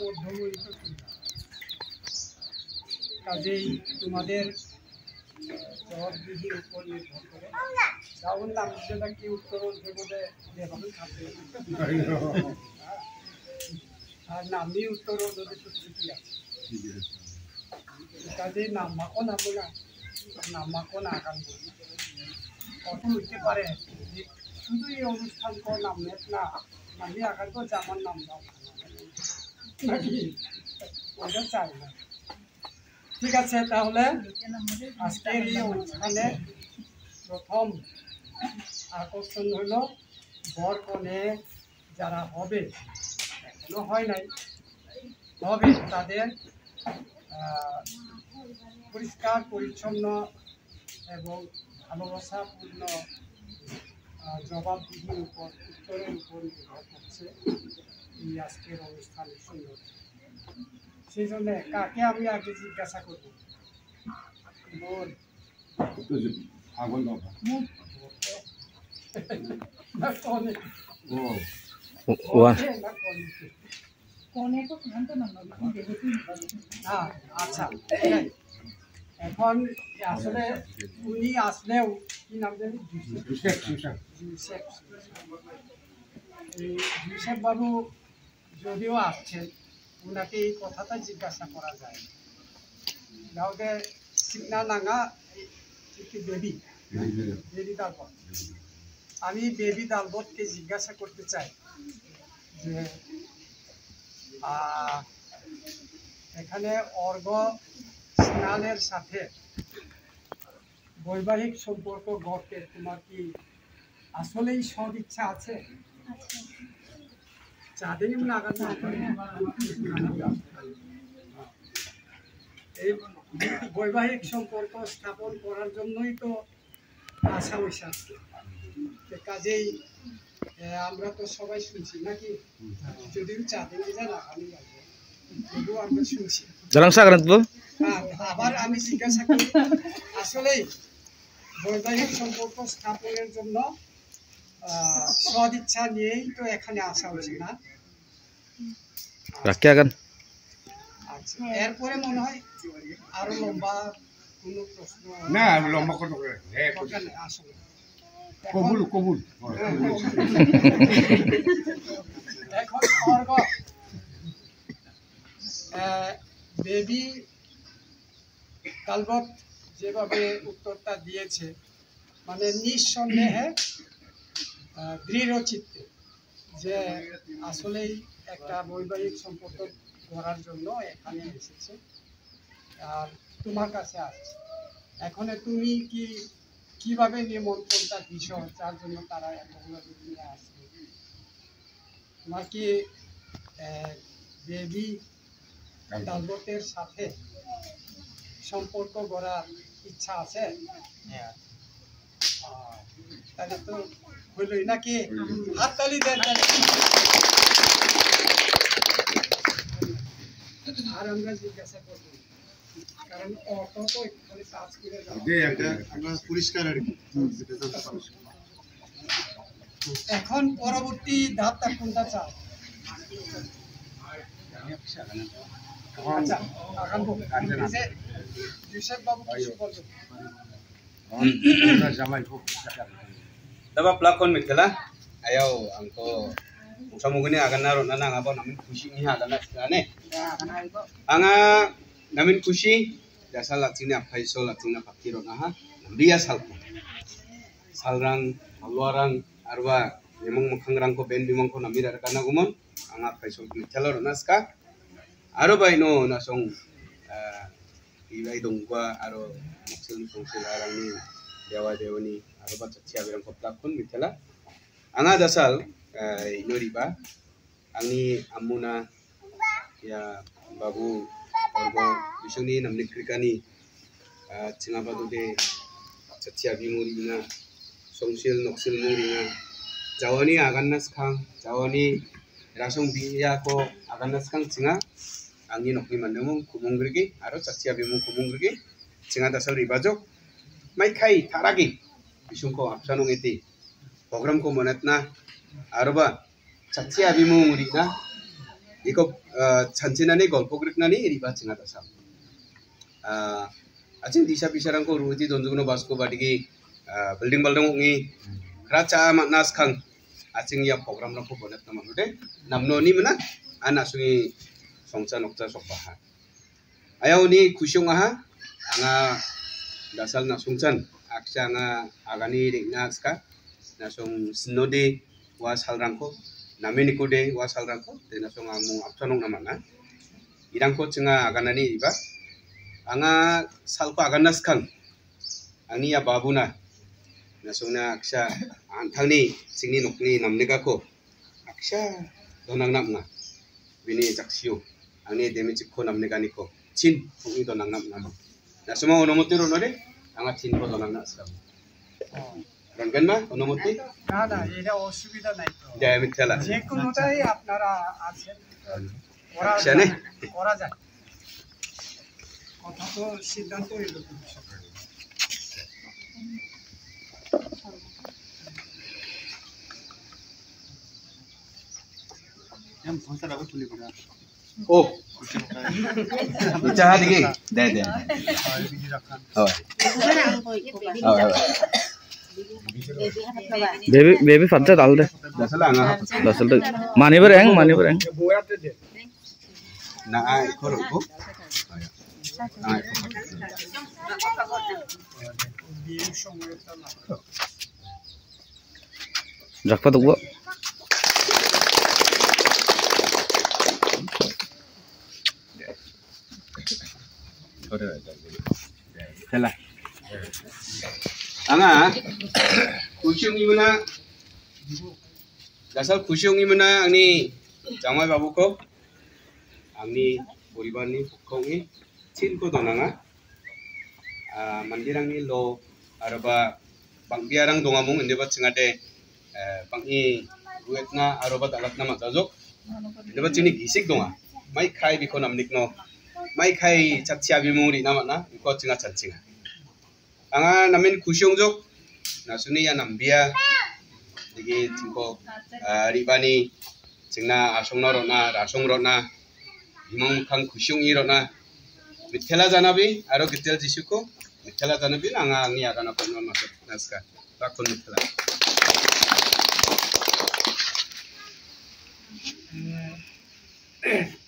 মধ্যময়িত কাজেই তোমাদের জবাবদিহির উপর নির্ভর করে রাহুল নাম যেটা কি উত্তর দেবলে দেবাবে থাকবে আর নামই উত্তর যদি সুস্থিতি আছে কাজেই নাম মাকো নামবো না নাম মাকো না আগান কত হইতে পারে শুধু এই অনুষ্ঠান কো নাম নেট না নামি আগান তো জামার নাম দাও নাকি ওটা চাই না ঠিক আছে তাহলে আজকের এই অনুষ্ঠানে প্রথম আকর্ষণ হলো বর কনে যারা হবে এখনো হয় নাই হবে তাদের পরিষ্কার পরিচ্ছন্ন এবং ভালোবাসাপূর্ণ জবাবদিহির উপর উত্তরের উপর নির্ভর করছে এই আজকের অনুষ্ঠানের সুন্দর সেই জন্য কাকে আমি আগে জিজ্ঞাসা করবো আচ্ছা এখন আসলে উনি আসলেও কি নাম জানি জুসেফ বাবু যদিও আসছেন উনাকে এই কথাটা জিজ্ঞাসা করা যায় গাঁকে সিগনা নাঙা বেবি বেবি দালবত আমি বেবি দালবতকে জিজ্ঞাসা করতে চাই যে এখানে অর্ঘ স্নানের সাথে বৈবাহিক সম্পর্ক গড়তে তোমার কি আসলেই সদ ইচ্ছা আছে চাঁদেনি নাগাদ এই বৈবাহিক সম্পর্ক স্থাপন করার জন্যই তো আশা হয়েছে আজকে কাজেই আমরা তো সবাই শুনছি নাকি যদিও চাঁদেনি জানা আমি তবুও আমরা শুনছি আবার আমি জিজ্ঞাসা করি আসলেই বৈবাহিক সম্পর্ক স্থাপনের জন্য সদিচ্ছা নিয়েই তো এখানে আসা হয়েছে না এরপরে মনে হয় আরো লম্বা কোনো প্রশ্ন না লম্বা কোনো আসলে কবুল কবুল এখন বেবি কালবত যেভাবে উত্তরটা দিয়েছে মানে নিঃসন্দেহে দৃঢ় চিত্তে যে আসলেই একটা বৈবাহিক সম্পর্ক করার জন্য এখানে এসেছে আর তোমার কাছে আসছে এখন তুমি কি কিভাবে নিমন্ত্রণটা বিষয় যার জন্য তারা এতগুলো নিয়ে আসবে তোমার কি বেবি কালবতের সাথে সম্পর্ক গড়ার ইচ্ছা আছে তাহলে তো হইলই নাকি হাততালি দেন আর আমরা জিজ্ঞাসা করবো কারণ অর্থ তো এখানে কাজ করে পরিষ্কার আর কি এখন পরবর্তী ধাপটা কোনটা চাও আচ্ছা আগামী জুসেফ বাবু কিছু বলবেন Dapat pelakon mikela, ayo angko samugini agan naruh nana ngapa namin kusi ni agan nane. Anga namin kusi jasa laksina paiso laksina pakiro naha, dia salku. Salrang, haluarang, arwa, emang mukhangrang ko ben bimang ko namira karena gumon, anga paiso mikela naska. Aro ba ino nasong ibai dongwa aro muksil arang ni dewa dewani aro ba chachi abirang ko plakon mikela. Anga dasal inoriba angi amuna ya babu orgo bisuni namni krikani cingapa de chachi abimuri na songsil noksil muri na jawani agan naskang jawani rasong biya ko agan naskang cinga angi nokni mandemung kumungrigi aro chachi abimung kumungrigi cinga dasal ribajok mai khai taragi bisungko apsanong iti program ko monat na aroba chachi abimung uri na Iko chancinani golpo griknani riba cinga tasam. Acing disa bisarang ko ruti donjuno basko badigi building ngi raca maknas kang acing ya program rangko bonat nama nude namno ni mana anak sungi songca nokca sokbaha. Ayaw ni kusyong aha anga dasal na sungcan aksya nga agani ringna ska nasong snode wasal rangko nameni kode wasal rangko te nasong amu apsanong naman na irangko cenga aganani iba anga salko aganas kang angni ya babuna nasong na aksya antangni singni nokni namnega ko aksya donang namna bini jaksiyo angni demi cikko namnega niko chin pungi donang namna na semua onomoti ronode anga chin ko donang na skam ronben ma onomoti না না এটা অসুবিধা নাই তো jaya mithala যে কোনোটাই আপনারা আছেন করা জানে করা যায় কথা তো সিদ্ধান্ত হইল em phone sa dapat tulis pura oh bicara digi deh oh baby फटचा डाल दे dasal anga दसल दे मानी पर एंग বয়াতে দে na ai koro ko ai বিয়ের সময়টা না रखपा तो वो Tela. Anga kusyong imuna dasal kusyong imuna angni jamai babu ko angni boribani kongi chin ko donanga mandirangni lo araba bangbiarang dongamung indeba cingade bangi ruetna araba dalatna matajok indeba cini gisik donga mai khai biko namnikno mai khai chatsia bimuri namana iko cinga chatcinga anga namin kusyongjok nasuni ya nambia digi tingko ribani cingna asongna rona rasong rona imong kang kusyongi rona mitela janabi aro gitel jisuko mitela janabi anga angi agana kono masuk naska bakon mitela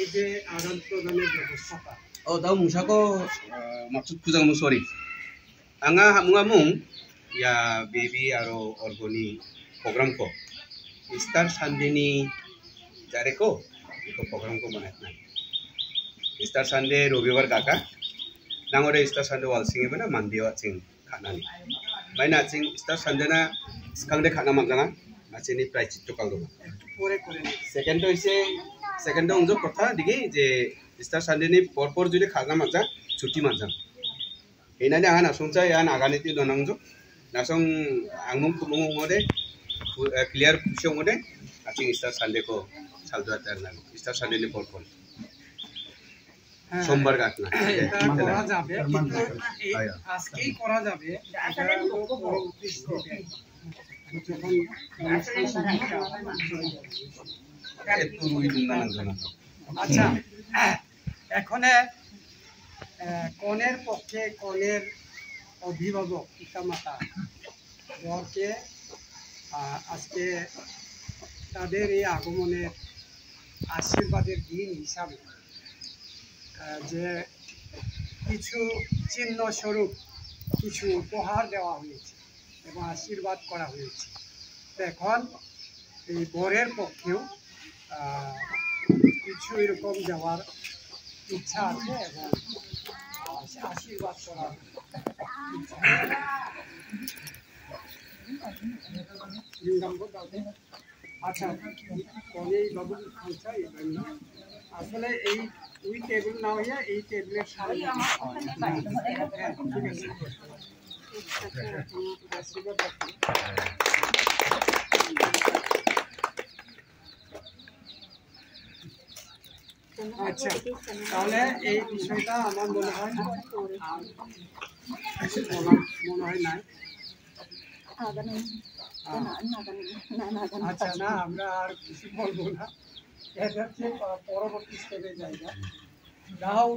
এই যে আদান প্রদানের ব্যবস্থাটা oh tahu musako maksud kujang musori anga hamungamung ya baby aro organi program ko Star Sunday ni jare ko iko program ko manat na Star Sunday robibar kaka nangore Star Sunday wal singe bana mandi wa sing khana ni maina sing Star Sunday na skangde khana manjanga achini price to kangdo পরে করে নিই second to ise second ong jo kotha digi je Star Sunday ni por judi khana manja chuti manjang Inani anga nasong cha ya nagani ti donang jo nasong angmung kumung ngode clear kusyong ngode aching Star Sunday ko saldo atar na Star Sunday ni por সোমবার কাটনা এটা করা যাবে কিন্তু এই আজকেই করা যাবে এটা হলো পরবর্তী স্টেপে যখন একটু রুই দুনা নাজনা আচ্ছা এখন কনের পক্ষে কনের অভিভাবক পিতামাতা বরকে আজকে তাদের এই আগমনের আশীর্বাদের দিন হিসাবে যে কিছু চিহ্ন স্বরূপ কিছু উপহার দেওয়া হয়েছে এবং আশীর্বাদ করা হয়েছে তো এখন এই বরের পক্ষেও কিছু এরকম দেওয়ার ইচ্ছা আছে এবং আশীর্বাদ করার ইচ্ছা আচ্ছা কলেজ বাবু খালসা আসলে এই ওই টেবিল না হইয়া এই টেবিলের সামনে আচ্ছা তাহলে এই বিষয়টা আমার মনে হয় নাই আচ্ছা না আমরা আর কিছু বলবো না এদের যে পরবর্তী স্টেপে জায়গা যাও